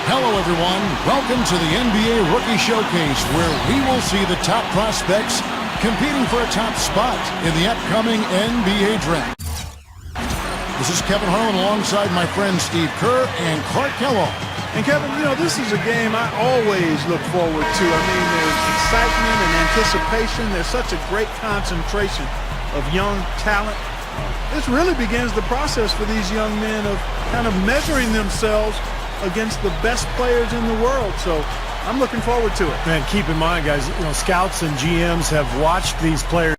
Hello, everyone. Welcome to the NBA Rookie Showcase, where we will see the top prospects competing for a top spot in the upcoming NBA Draft. This is Kevin Harlan alongside my friends Steve Kerr and Clark Kellogg. And Kevin, you know, this is a game I always look forward to. I mean, there's excitement and anticipation. There's such a great concentration of young talent. This really begins the process for these young men of kind of measuring themselves against the best players in the world. So I'm looking forward to it. Man, keep in mind, guys, you know, scouts and GMs have watched these players.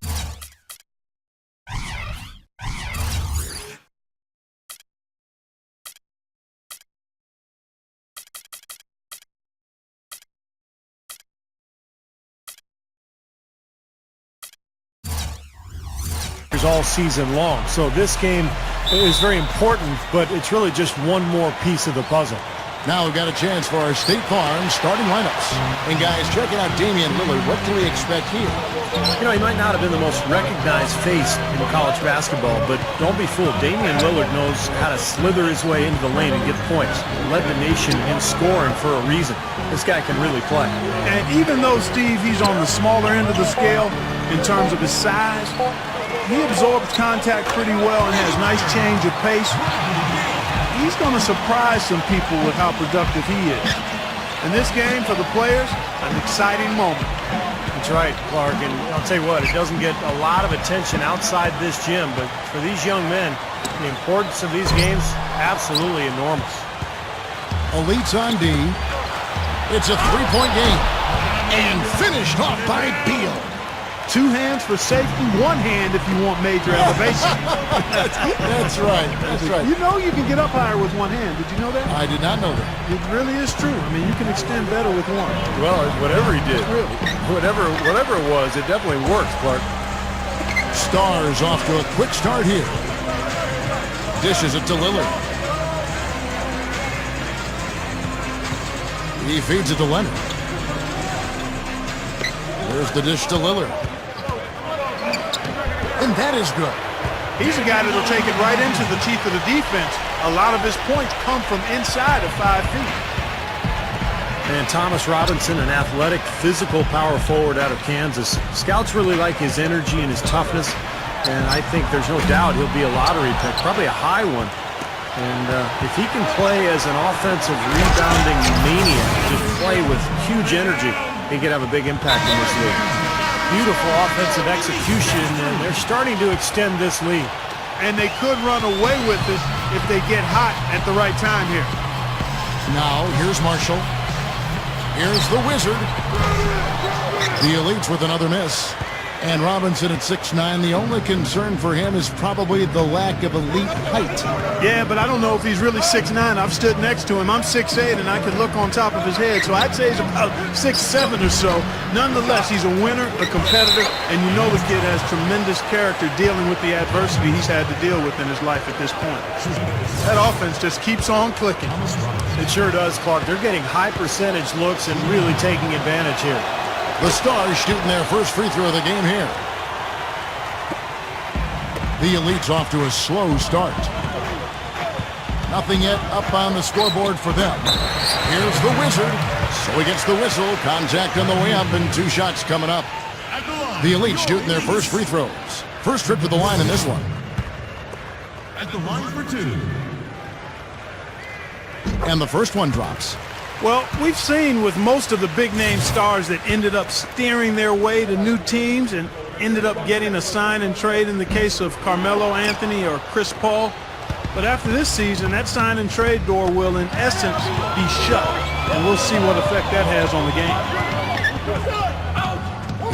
All season long. So this game is very important, but it's really just one more piece of the puzzle. Now we've got a chance for our State Farm starting lineups. And guys, checking out Damian Lillard, what can we expect here? You know, he might not have been the most recognized face in college basketball, but don't be fooled. Damian Lillard knows how to slither his way into the lane and get points. He led the nation in scoring for a reason. This guy can really play. And even though, Steve, he's on the smaller end of the scale in terms of his size, he absorbs contact pretty well and has nice change of pace. He's going to surprise some people with how productive he is. In this game, for the players, an exciting moment. That's right, Clark, and I'll tell you what, it doesn't get a lot of attention outside this gym, but for these young men, the importance of these games, absolutely enormous. Elites on D. It's a three-point game. And finished off by Beal. 2 hands for safety, 1 hand if you want major elevation. That's right. That's right. You know you can get up higher with 1 hand. Did you know that? I did not know that. It really is true. I mean, you can extend better with 1. Well, whatever he did, Really? whatever it was, it definitely works, Clark. Stars off to a quick start here. Dishes it to Lillard. He feeds it to Leonard. There's the dish to Lillard. And that is good. He's a guy that'll take it right into the teeth of the defense. A lot of his points come from inside of 5 feet. And Thomas Robinson, an athletic, physical power forward out of Kansas. Scouts really like his energy and his toughness, and I think there's no doubt he'll be a lottery pick, probably a high one. And if he can play as an offensive rebounding maniac, just play with huge energy, he could have a big impact in this league. Beautiful offensive execution, and they're starting to extend this lead. And they could run away with it if they get hot at the right time here. Now, here's Marshall. Here's the Wizard. The Elites with another miss. And Robinson at 6'9". The only concern for him is probably the lack of elite height. Yeah, but I don't know if he's really 6'9". I've stood next to him. I'm 6'8", and I can look on top of his head. So I'd say he's about 6'7" or so. Nonetheless, he's a winner, a competitor, and you know the kid has tremendous character dealing with the adversity he's had to deal with in his life at this point. That offense just keeps on clicking. It sure does, Clark. They're getting high percentage looks and really taking advantage here. The Stars shooting their first free throw of the game here. The Elites off to a slow start. Nothing yet up on the scoreboard for them. Here's the Wizard. So he gets the whistle. Contact on the way up and 2 shots coming up. The Elites shooting their first free throws. First trip to the line in this one. At the line for 2. And the first one drops. Well, we've seen with most of the big-name stars that ended up steering their way to new teams and ended up getting a sign and trade in the case of Carmelo Anthony or Chris Paul. But after this season, that sign and trade door will, in essence, be shut. And we'll see what effect that has on the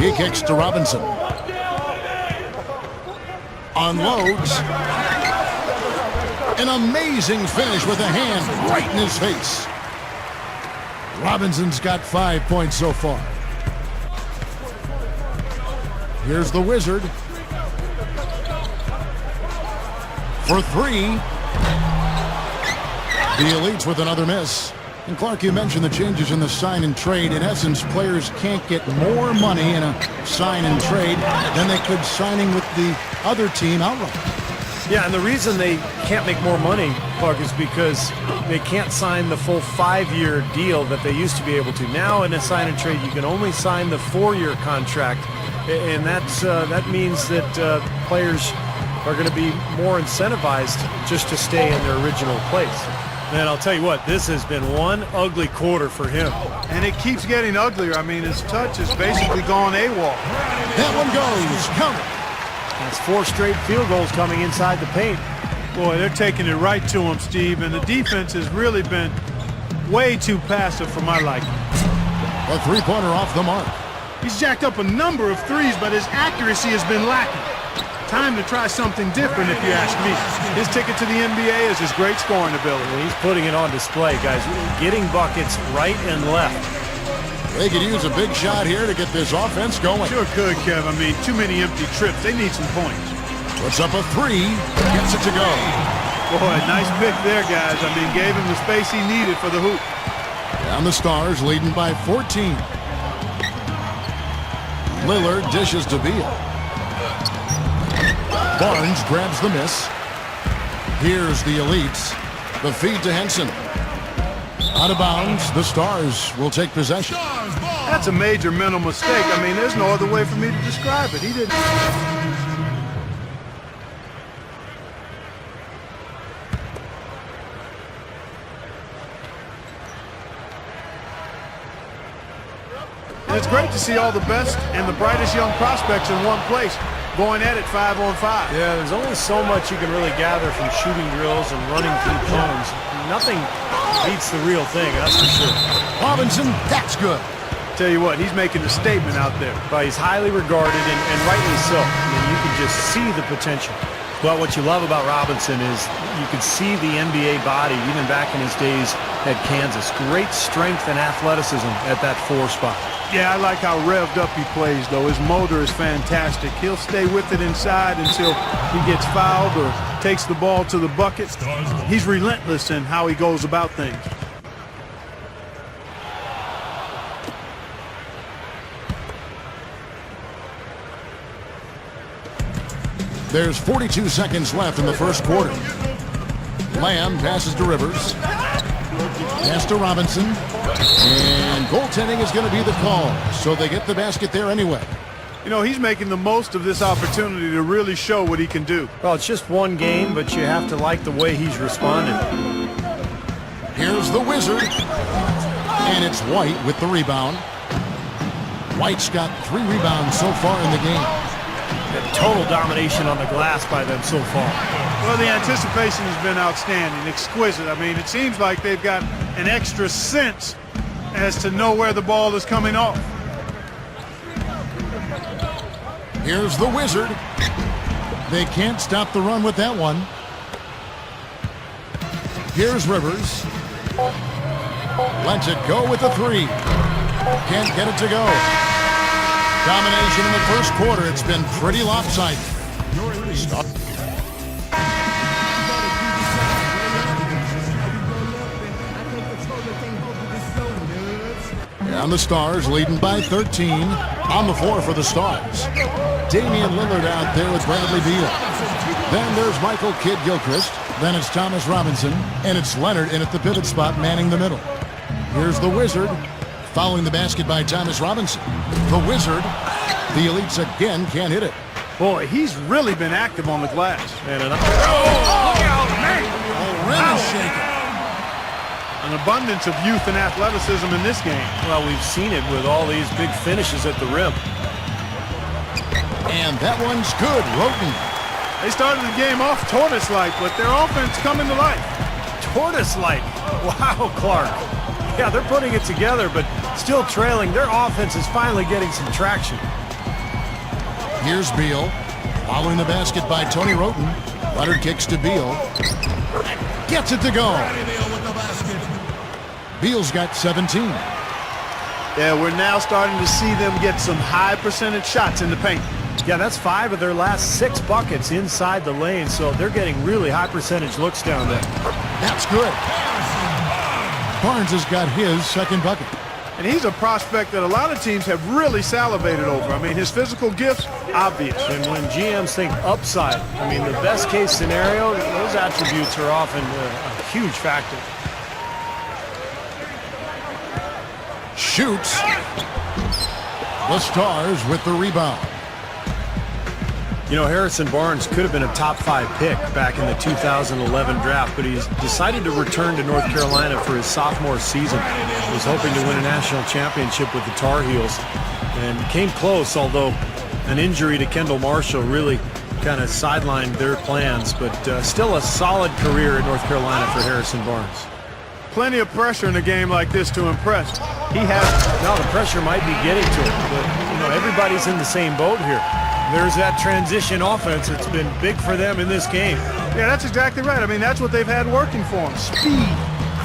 game. He kicks to Robinson. Unloads. An amazing finish with a hand right in his face. Robinson's got 5 points so far. Here's the Wizard. For 3. The Elites with another miss. And Clark, you mentioned the changes in the sign and trade. In essence, players can't get more money in a sign and trade than they could signing with the other team outright. Yeah, and the reason they can't make more money, Clark, is because they can't sign the full 5-year deal that they used to be able to. Now in a sign and trade, you can only sign the 4-year contract, and that means that players are going to be more incentivized just to stay in their original place. And I'll tell you what, this has been one ugly quarter for him. And it keeps getting uglier. I mean, his touch has basically gone AWOL. That one goes. Count it. That's 4 straight field goals coming inside the paint. Boy, they're taking it right to him, Steve, and the defense has really been way too passive for my liking. A three-pointer off the mark. He's jacked up a number of threes, but his accuracy has been lacking. Time to try something different, if you ask me. His ticket to the NBA is his great scoring ability. He's putting it on display, guys. Getting buckets right and left. They could use a big shot here to get this offense going. Sure could, Kev. I mean, too many empty trips. They need some points. Puts up a 3, gets it to go. Boy, nice pick there, guys. I mean, gave him the space he needed for the hoop. Down the Stars, leading by 14. Lillard dishes to Beal. Barnes grabs the miss. Here's the Elites. The feed to Henson. Out of bounds, the Stars will take possession. That's a major mental mistake. I mean, there's no other way for me to describe it. He didn't. And it's great to see all the best and the brightest young prospects in one place, going at it 5-on-5. Yeah, there's only so much you can really gather from shooting drills and running through cones. Nothing beats the real thing, that's for sure. Robinson, that's good. Tell you what, he's making a statement out there. But he's highly regarded, and rightly so. I mean, you can just see the potential. But what you love about Robinson is you can see the NBA body, even back in his days at Kansas. Great strength and athleticism at that 4 spot. Yeah, I like how revved up he plays, though. His motor is fantastic. He'll stay with it inside until he gets fouled or takes the ball to the bucket. He's relentless in how he goes about things. There's 42 seconds left in the first quarter. Lamb passes to Rivers. Pass to Robinson. And goaltending is going to be the call. So they get the basket there anyway. You know, he's making the most of this opportunity to really show what he can do. Well, it's just one game, but you have to like the way he's responded. Here's the Wizard. And it's White with the rebound. White's got 3 rebounds so far in the game. Total domination on the glass by them so far. Well, the anticipation has been outstanding, exquisite. I mean, it seems like they've got an extra sense as to know where the ball is coming off. Here's the Wizard. They can't stop the run with that one. Here's Rivers. Lets it go with the 3. Can't get it to go. Domination in the first quarter. It's been pretty lopsided. And the Stars leading by 13 on the floor for the Stars. Damian Lillard out there with Bradley Beal. Then there's Michael Kidd-Gilchrist. Then it's Thomas Robinson. And it's Leonard in at the pivot spot manning the middle. Here's the Wizard. Following the basket by Thomas Robinson. The Wizard. The Elites again can't hit it. Boy, he's really been active on the glass. And look out, man! Oh, rim is shaking. An abundance of youth and athleticism in this game. well, we've seen it with all these big finishes at the rim. And that one's good. Roten. They started the game off tortoise-like, but their offense coming to life. Tortoise-like. Wow, Clark. Yeah, they're putting it together, but still trailing. Their offense is finally getting some traction. Here's Beal. Following the basket by Tony Roten. Leonard kicks to Beal. Gets it to go. Beal's got 17. Yeah, we're now starting to see them get some high percentage shots in the paint. Yeah, that's 5 of their last 6 buckets inside the lane, so they're getting really high percentage looks down there. That's good. Barnes has got his second bucket. And he's a prospect that a lot of teams have really salivated over. I mean, his physical gifts, obvious. And when GMs think upside, I mean, the best case scenario, those attributes are often a huge factor. Shoots. The Stars with the rebound. You know, Harrison Barnes could have been a top 5 pick back in the 2011 draft, but he's decided to return to North Carolina for his sophomore season. He was hoping to win a national championship with the Tar Heels and came close, although an injury to Kendall Marshall really kind of sidelined their plans, but still a solid career at North Carolina for Harrison Barnes. Plenty of pressure in a game like this to impress. He has. Now the pressure might be getting to him, but you know, everybody's in the same boat here. There's that transition offense that's been big for them in this game. Yeah, that's exactly right. I mean, that's what they've had working for them. Speed.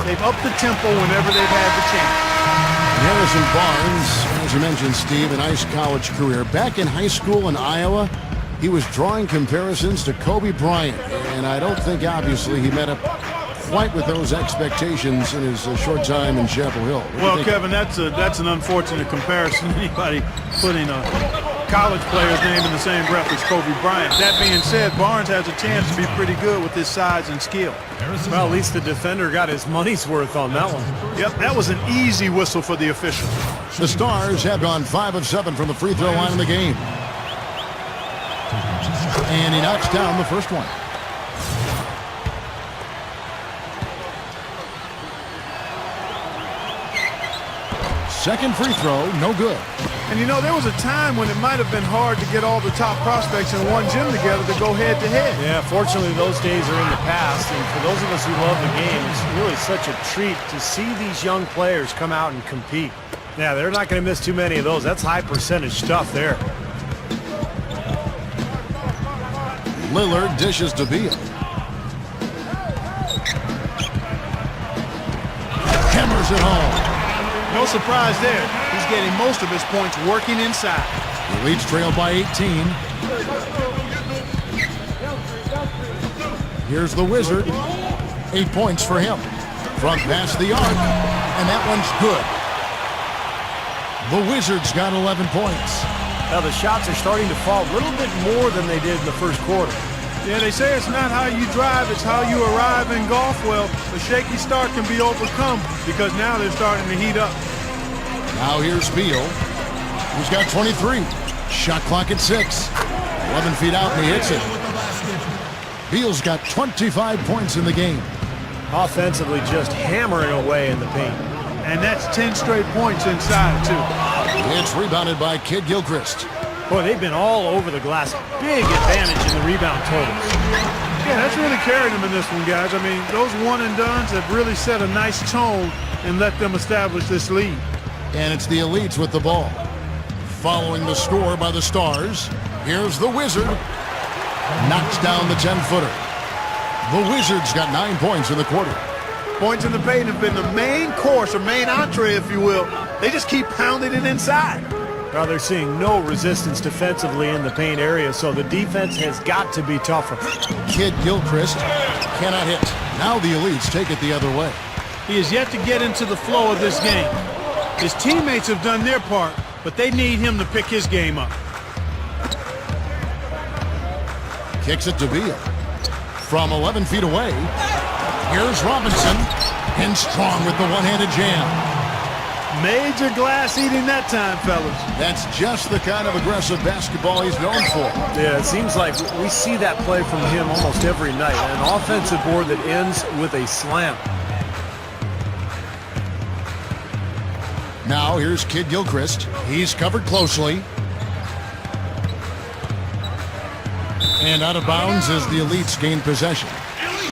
They've upped the tempo whenever they've had the chance. Harrison Barnes, as you mentioned, Steve, a nice college career. Back in high school in Iowa, he was drawing comparisons to Kobe Bryant, and I don't think, obviously, he met up quite with those expectations in his short time in Chapel Hill. Well, Kevin, that's an unfortunate comparison. Anybody putting a college player's name in the same breath as Kobe Bryant. That being said, Barnes has a chance to be pretty good with his size and skill. Well, at least the defender got his money's worth on that one. Yep, that was an easy whistle for the official. The Stars have gone 5 of 7 from the free throw line in the game. And he knocks down the first one. Second free throw, no good. And you know, there was a time when it might have been hard to get all the top prospects in one gym together to go head-to-head. Yeah, fortunately, those days are in the past. And for those of us who love the game, it's really such a treat to see these young players come out and compete. Yeah, they're not going to miss too many of those. That's high percentage stuff there. Lillard dishes to Beal. Hammers it home. No surprise there. He's getting most of his points working inside. The Leeds trail by 18. Here's the Wizard. 8 points for him. Front past the arc, and that one's good. The Wizards got 11 points. Now the shots are starting to fall a little bit more than they did in the first quarter. Yeah, they say it's not how you drive, it's how you arrive in golf. Well, the shaky start can be overcome because now they're starting to heat up. Now here's Beal, who's got 23. Shot clock at 6. 11 feet out, and he hits it. Beal's got 25 points in the game. Offensively, just hammering away in the paint. And that's 10 straight points inside, too. It's rebounded by Kid Gilchrist. Boy, they've been all over the glass. Big advantage in the rebound totals. Yeah, that's really carried them in this one, guys. I mean, those one-and-dones have really set a nice tone and let them establish this lead. And it's the Elites with the ball. Following the score by the Stars, here's the Wizard. Knocks down the 10-footer. The Wizards got 9 points in the quarter. Points in the paint have been the main course, or main entree, if you will. They just keep pounding it inside. Now they're seeing no resistance defensively in the paint area, so the defense has got to be tougher. Kid Gilchrist cannot hit. Now the Elites take it the other way. He is yet to get into the flow of this game. His teammates have done their part, but they need him to pick his game up. Kicks it to Beal. From 11 feet away, here's Robinson. And strong with the one-handed jam. Major glass eating that time, fellas. That's just the kind of aggressive basketball he's known for. Yeah, it seems like we see that play from him almost every night. An offensive board that ends with a slam. Now here's Kid Gilchrist. He's covered closely. And out of bounds as the Elites gain possession.